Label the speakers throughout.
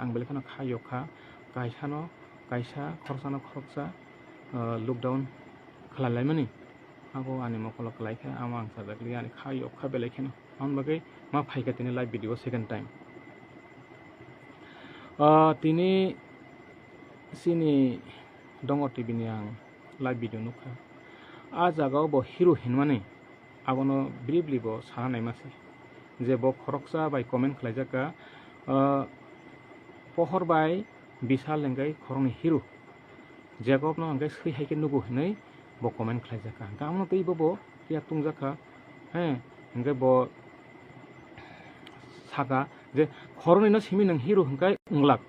Speaker 1: ang belakano khayokha kaisa khoroksa khoroksa lockdown khalalaimani abo ani mokolo kalaikha amang sajakli ani khayokha belaikano amon bagai ma phaika tini live video second time tini sini dongo tv ni ang live video nukha a jagao bo hero hinmani abono briefly bo sana naimase je bo khoroksa bai comment khlaijaka pohor bai bisal lengai khorongni hero jacob no angai sui haike nugu hinai bo comment khlaijaka gamno tei bo ya tungjaka angai bo saka je khoroni no simi nang hero hingkai unglak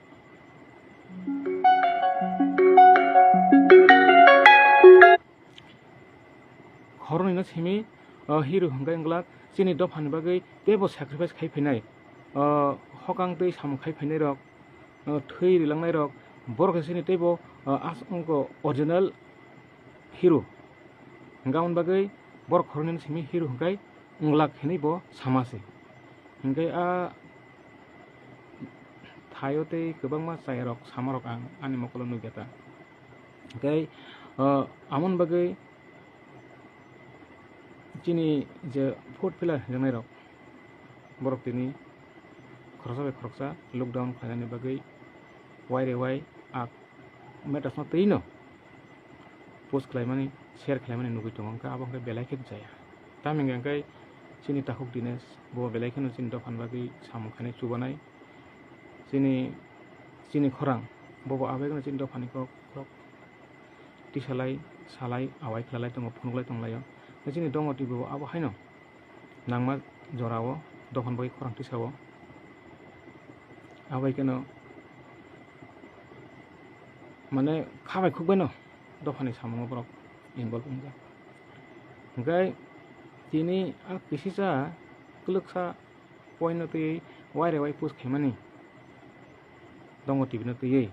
Speaker 1: khoroni no simi hero hingkai unglak chini dophan bagai tebo sacrifice khai phainai hokang tei sam khai phainai rok thei rilangnai rok borok sini tebo asongko original hero gaun bagai borok khoroni simi hero hingkai unglak hinai bo samase hingkai a thayo tei kwbangma chairok samarok ang ani mokolo nugeta hingkai amon bagai chini je fourth pillar jangnai rok borok tini khoroksa lockdown khainani bagai wai ak metasma teino post khlaimani share khlaimani nugui tongo ka abo kai belai khek jaya taming angkai chini takhuk dines bo belai kheno chini dophan bagai samung khane chubanai chini khorang bobo abegono chini dophani kok tisalai salai awai khlalai tongo phunglai tonglayo chini dongo tv bo abo haino nangma jorao dophan bagai khorang tisao abai keno mane khabai khukbaino dophani samung borok involve ongja hingkai tini a kisisa kuluksa point no tei wai post khaimani dongo tv no tei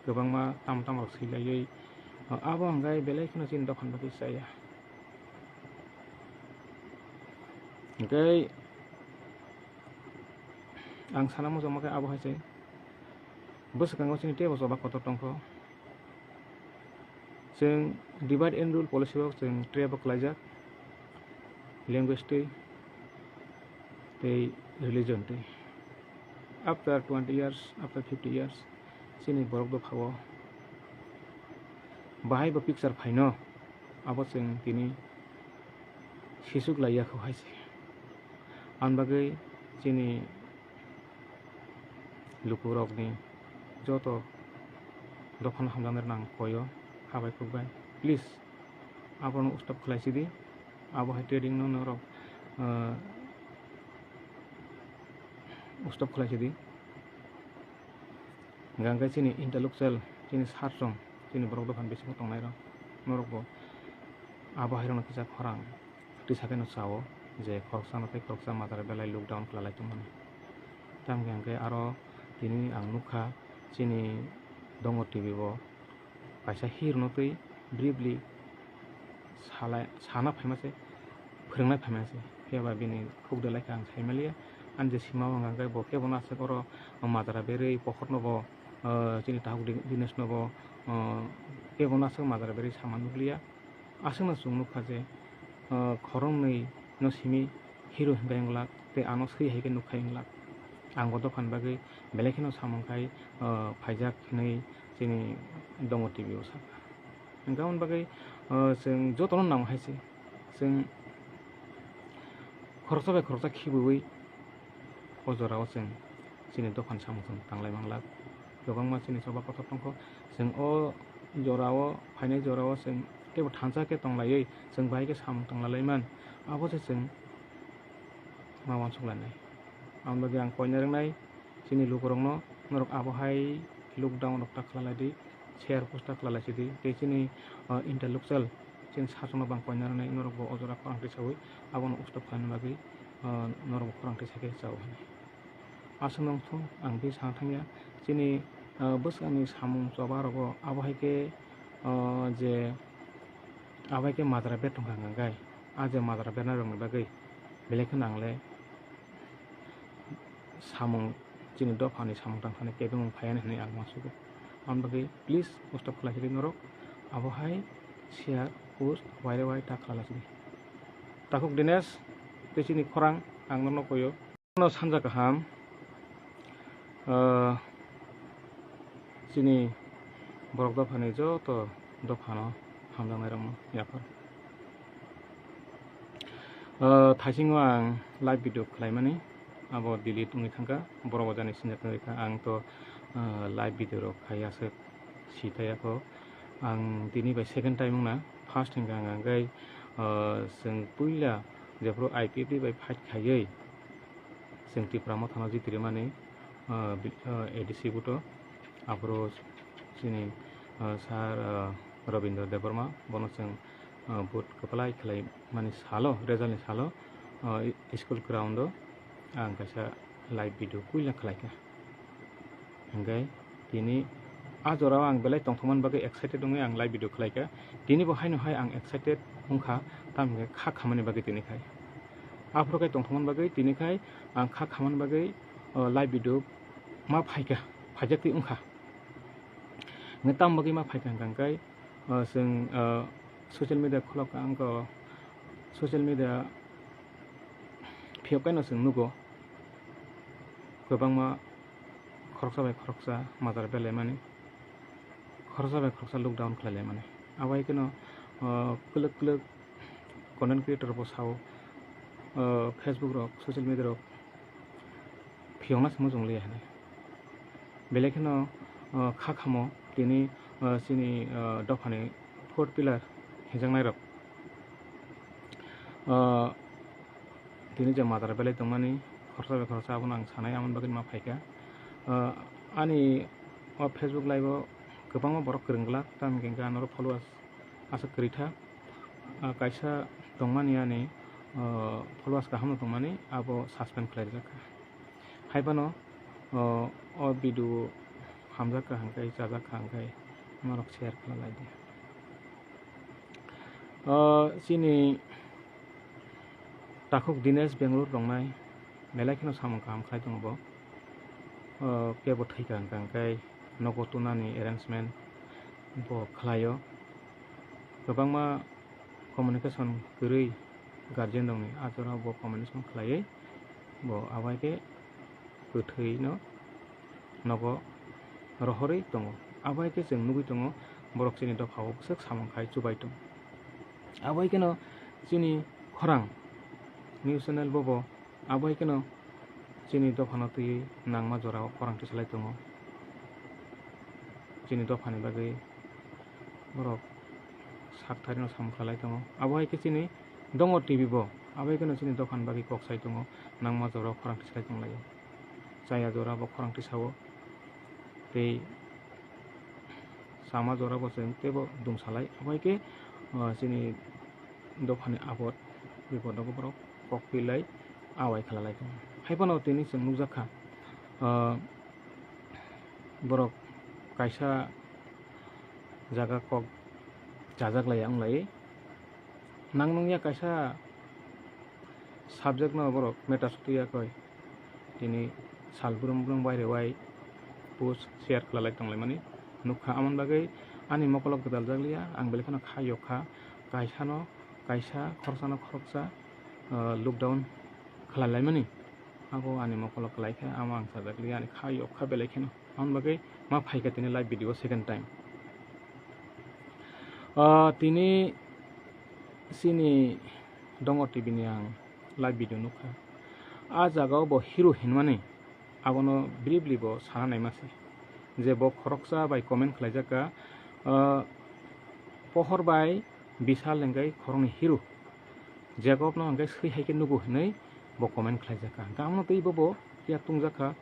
Speaker 1: kwbangma tam rok silaiei abo hingkai belai kheno chini dophan bagai chaya hingkai ang sana mo jamakai abo haise boskango chini tebo soba kotor tongkho जों divide and rule policy bok जों trade khlaijak language tei religion tei after 20 years after 50 years chini borok do phago bahai bo picture phaino abo जों tini sisuk laiya kho haise anbagai chini lukurok ni joto dophan hamlaner nang koyo habai khukbai please abono stop khlaisidi abo hai trading no norok stop khlaisidi gangai chini intellectual chini sarjong chini borok dophan besingo tongnai ro norok bo abo hai rong kisa khorang tisake no chao je khoroksa no tei khoroksa madar belai lockdown khlalai tongmani tam gangai aro tini ang nukha chini dongo tv bo kaisa hero no tei briefly sana phaimase phringnai phaimase keba bini khukdalai ka ang saimalia anje sima wangai bo kebo na se koro madara berei pokhor no bo chini tahuk dines no bo kebo na se madara berei saman nuklia asungna sungnu khaje khorong nei no simi hero benglak te ano sri haike nukhainglak ang dophan bagai belai kheno samungkai phaijak nei chini dongo tv o saka gaun bagai जों jotono nang haise जों khoroksa khibui ojorao जों chini dophan samung tanglai manglak gobangma chini soba kotor tongkho जों o jorao phainai jorao जों tebo thansa ke tonglaiei जों bai ke samung tanglalaiman abo जों mawan sunglanai ang bagai ang koinarnai chini lukorongno norok abo hai lockdown rok ta khlaladi share post ta khlalachidi te chini intellectual chini sajono bang koinarnai norok bo ojora khorang tisawi abono stop khaina bagai norok khorang tisake chao asung thung ang bi sangthangya chini bosani samung choba rogo abo haike je abo haike madara betong hangai aje madara bena rong bagai belai khanangle samung chini dofani samung tangkhani kebung phayani hini ang masugo ambagi please post up khalai norok abo hai share post wai ta khalasini takuk dines chini khorang ang no koyo no sanja kaham chini borok dofani jo to dofano hamjangnai rok yakor thaisingo ang live video khlaimani abo delete ungui thangka borok bojani sinjatnai ang to live video rok khaiase sitayako ang tini by second time na first thing ang angai sing puila jepro IPP by fight khayei sing tipramo thana jitirimani ADC buto apro sini sar Robindra Deborma bono sing boot kapalai khlai mani salo result ni salo school ground ang kaisa live video kuila khlaika anggai tini ajorao ang belai tongthongman bagai excited ongoi ang live video khlaika tini bo haino hai ang excited ongkha tamge kha khamani bagai tini khai afro kai tongthongman bagai tini khai ang kha khamani bagai live video ma phaika phajakti ongkha ngetam bagai ma phaika gangkai sing social media kholok ang ko social media phiok kaino sing nugo gobangma khoroksa bai khoroksa mazar belai mani khoroksa bai khoroksa lockdown khlai mani abai keno kuluk kuluk content creator bo sao Facebook rok social media rok phiongna samo jongli hane belai keno kha khamo tini sini dofani fourth pillar hijangnai rok tini je mazar belai tongmani khoroksa bai khoroksa abon ang sanai amon bagin ma phaika ani Facebook live gobangma borok kwrwnglak tam gengka noro followers asa kritha kaisa tongmani ani followers kaham tongmani abo suspend khlaijaka haibano o video hamjaka hangkai jajaka hangkai marok share khalai dia sini takuk Dinesh Bengaluru rongnai melai kheno samung kaham khlai tongbo kebo thaika hangkai nogo tunani arrangement bo khlaio gobangma communication gurui guardian dongni ajora bo communication khlaiei bo abaike gothui no nogo rohorei tongo abaike jeng nugui tongo borok chini dofao sak samung khai chubai tong abaike no chini khorang news channel bobo abaike no chini dofano tui nangma jorao khorang tisalai tongo chini dofani bagai borok sakthari no samung khlai tongo abaike chini dongo TV bo abaike no chini dofan bagai koksai tongo nangma jorao khorang tisalai tonglai chaya jora bo khorang tisao tei sama jora bo cheng tebo dumsalai abaike chini dofani abot bipodogo borok kokpilai awai khalalai tongo haibano tini cheng nugjaka borok kaisa jaga kok jajaklai anglai nangnungya kaisa subject no borok meta sutuya koi tini salburum bulung baire wai post share khalalai tonglai mani nukha amon bagai ani mokolok gedal jaglia ang belkhano khayokha kaisa no kaisa khorsano khoroksa lockdown khalalai mani abo ani mokolok khlaikha amang sajaglia ani khayokha belkhano amon bagai ma phaika tini live video second time tini sini dongo TV ni ang live video nukha a jagao bo hero hinmani abono briefly bo sana naimase je bo khoroksa bai comment khlaijaka pohor bai bisal lengai khorongni hero jagob no angai sui haike nugo hinai bo comment khlaijaka gamno tei bo ya tungjaka